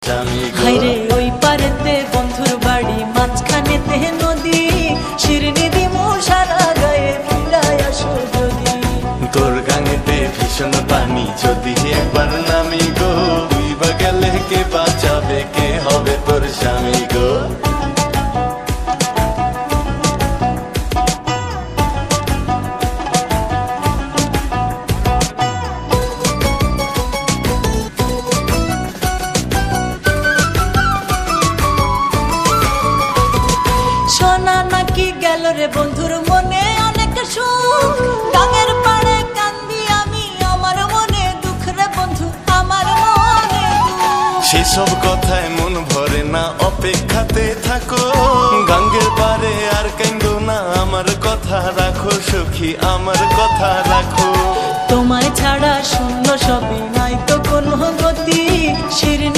স্বামী গো। হাইরে ওই পারেতে বন্ধুর বাড়ি, মাঝখানেতে নদী, শিরনি দিমু সারা গায়ে, ফিরায় আসো যদি। তোর গাঙেতে ভীষণ পানি, যদি একবার নামি গো, ডুইবা গেলে কে বাঁচাবে, কে হবে তোর স্বামী গো। সোনা নাকি গেল রে বন্ধুর মনে অনেক সুখ, গাঙের পাড়ে কান্দি আমি, আমার মনে দুঃখ রে বন্ধু, আমার মনে দুঃখ। সেসব কথায় মন ভরে না, অপেক্ষাতে থাকো, গাঙ্গের পারে আর কান্দো না, আমার কথা রাখো সখী, আমার কথা রাখো। তোমায় ছাড়া শূন্য সবই, নাই তো কোনো গতি, শিরনি